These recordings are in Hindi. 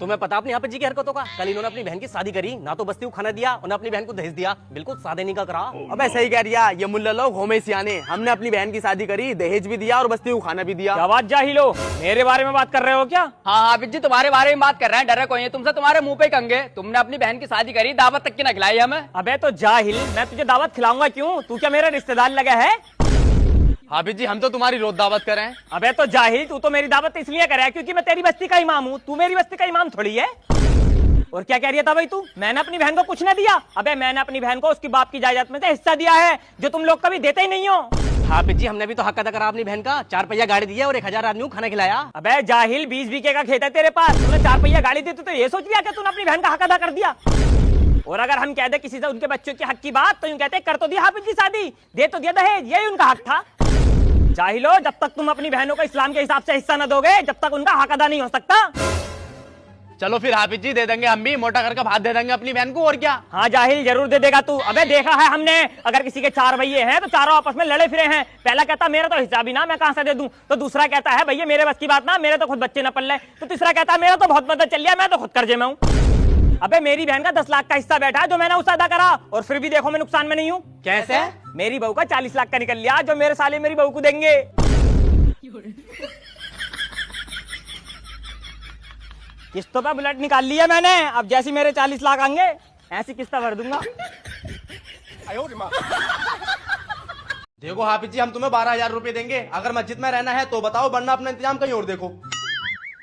तुम्हें पता अपने यहाँ पे जी की हरकतों का? कल इन्होंने अपनी बहन की शादी करी, ना तो बस्ती को खाना दिया और ना अपनी बहन को दहेज दिया। बिल्कुल सादे नहीं का करा। अबे सही कह रिया, ये मुल्ला लोग होमे सियाने। हमने अपनी बहन की शादी करी, दहेज भी दिया और बस्ती को खाना भी दिया। क्या बात जाहिलो, मेरे बारे में बात कर रहे हो क्या? हाँ हाफिज जी तुम्हारे बारे में बात कर रहे हैं, डरे कोई है तुमसे, तुम्हारे मुंह पे कंगे। तुमने अपनी बहन की शादी करी, दावत तक की ना खिलाई हमें। अबे तो जाहिल, मैं तुझे दावत खिलाऊंगा क्यों? तू क्या मेरा रिश्तेदार लगा है? हाफिज जी हम तो तुम्हारी रोज दावत कर रहे हैं। अबे तो जाहिल, तू तो मेरी दावत इसलिए करे क्योंकि मैं तेरी बस्ती का इमाम हूँ। तू मेरी बस्ती का इमाम थोड़ी है। और क्या कह रही था भाई तू? मैंने अपनी बहन को कुछ नहीं दिया। अबे मैंने अपनी बहन को उसकी बाप की जायदाद में से हिस्सा दिया है, जो तुम लोग कभी देते ही नहीं हो। हाफिज जी हमने भी तो हक अदा करा अपनी बहन का। 4 पहिया गाड़ी दी है और 1000 आदमी को खाना खिलाया। अबे जाहिल, 20 बीघे का खेत है तेरे पास, तूने 4 पहिया गाड़ी दी तो ये सोच लिया कि तूने अपनी बहन का हक अदा कर दिया। और अगर हम कह दे किसी से उनके बच्चों की हक की बात, तो यूं कहते कर तो दिया हाफिज जी शादी, दे तो दिया दहेज, यही उनका हक था। जाहिलो, जब तक तुम अपनी बहनों को इस्लाम के हिसाब से हिस्सा न दोगे, जब तक उनका हक अदा नहीं हो सकता। चलो फिर हाफिज जी दे देंगे, हम भी मोटा करके भात दे देंगे अपनी बहन को, और क्या। हाँ जाहिल, जरूर दे देगा तू। अबे देखा है हमने, अगर किसी के 4 भैये हैं तो चारों आपस में लड़े फिरे हैं। पहला कहता मेरा तो हिस्सा भी ना, मैं कहां से दे दूं। तो दूसरा कहता है भैया मेरे बस की बात ना, मेरे तो खुद बच्चे न पल रहे। तो तीसरा कहता है मेरा तो बहुत मदद चल रहा है, मैं तो खुद कर्जे में हूँ। अबे मेरी बहन का 10 लाख का हिस्सा बैठा है, जो मैंने उससे अदा करा, और फिर भी देखो मैं नुकसान में नहीं हूँ। कैसे? मेरी बहू का 40 लाख का निकल लिया, जो मेरे साले मेरी बहू को देंगे। किस्तों पे बुलेट निकाल लिया मैंने, अब जैसी मेरे 40 लाख आएंगे ऐसी किस्ता भर दूंगा। देखो हाफिज जी हम तुम्हें 12,000 रुपए देंगे, अगर मस्जिद में रहना है तो बताओ, वरना अपना इंतजाम कहीं और देखो।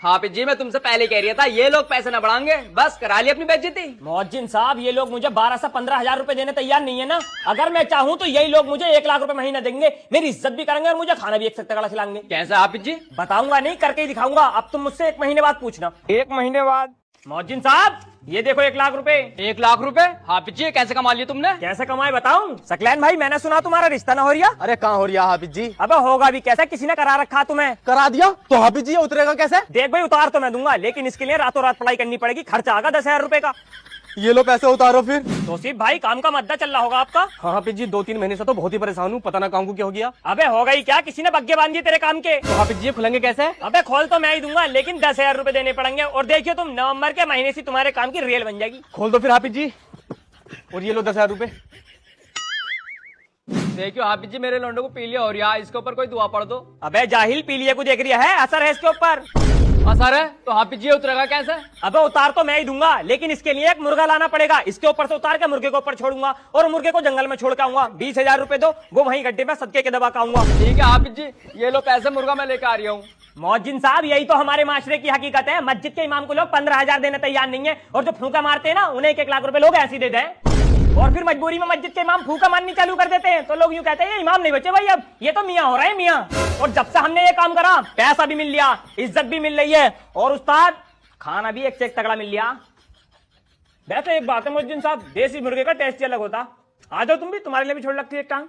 हाफिज जी मैं तुमसे पहले कह रहा था, ये लोग पैसे न बढ़ाएंगे, बस करा ली अपनी बेइज्जती। मौजिन साहब, ये लोग मुझे 12 से 15,000 रुपए देने तैयार नहीं है ना। अगर मैं चाहूं तो यही लोग मुझे 1 लाख रुपए महीना देंगे, मेरी इज्जत भी करेंगे और मुझे खाना भी एक तगड़ा खिलाएंगे। कैसे हाफिज जी? बताऊंगा नहीं, करके ही दिखाऊंगा। अब तुम मुझसे 1 महीने बाद पूछना। 1 महीने बाद? मौजिन साहब ये देखो 1 लाख रुपए। 1 लाख रुपए? हाफिज जी कैसे कमा लिए तुमने? कैसे कमाए बताऊं? सकलैन भाई, मैंने सुना तुम्हारा रिश्ता ना हो रिया। अरे कहाँ हो रिया हाफिज जी? अबे होगा भी कैसे, किसी ने करा रखा तुम्हें। करा दिया तो हाफिज जी उतरेगा कैसे? देख भाई, उतार तो मैं दूंगा, लेकिन इसके लिए रातों रात पढ़ाई करनी पड़ेगी, खर्चा आगा 10,000 रुपए का। ये लो पैसे उतारो फिर। तौसीफ भाई, काम का मद्दा चल रहा होगा आपका। हाँ हाफिज जी 2-3 महीने से तो बहुत ही परेशान हूँ, पता ना काम को क्या हो गया। अबे होगा ही क्या, किसी ने बग्गे बांध दिए तेरे काम के। तो हाफिज जी खुलेंगे कैसे? अबे खोल तो मैं ही दूंगा, लेकिन 10,000 रुपए देने पड़ेंगे। और देखियो तुम, नवंबर के महीने से तुम्हारे काम की रेल बन जाएगी। खोल दो फिर हाफिज जी, और ये लो 10,000 रुपए। देखियो हाफिज जी मेरे लौंडे को पी लिया, और यहाँ इसके ऊपर कोई दुआ पढ़ दो। अबे जाहिल, पीलिया को देख रहा है, असर है इसके ऊपर। असर है तो हाफिज जी उतरेगा कैसे? अबे उतार तो मैं ही दूंगा, लेकिन इसके लिए एक मुर्गा लाना पड़ेगा। इसके ऊपर से उतार के मुर्गे को ऊपर छोड़ूंगा और मुर्गे को जंगल में छोड़ के आऊंगा। 20,000 रुपए दो, वो वहीं गड्ढे में सदके के दबा के आऊंगा। ठीक है हाफिज जी, ये लो पैसे, मुर्गा मैं लेकर आ रही हूँ। मौजिन साहब, यही तो हमारे माशरे की हकीकत है। मस्जिद के इमाम को लोग 15,000 देने तैयार नहीं है, और जो फूंका मारते हैं ना, उन्हें 1-1 लाख रुपए लोग ऐसे दे दें। और फिर मजबूरी में मस्जिद के इमाम फूंका मारनी चालू कर देते हैं, तो लोग यूं कहते हैं ये इमाम नहीं बचे भाई, अब ये तो मियाँ हो रहा है मियाँ। और जब से हमने ये काम करा, पैसा भी मिल लिया, इज्जत भी मिल रही है, और उस्ताद खाना भी एक से एक तगड़ा मिल लिया। वैसे एक बात है मौजिन साहब, देसी मुर्गे का टेस्ट ही अलग होता। आ जाओ तुम भी, तुम्हारे लिए भी छोड़ लगती है एक टांग।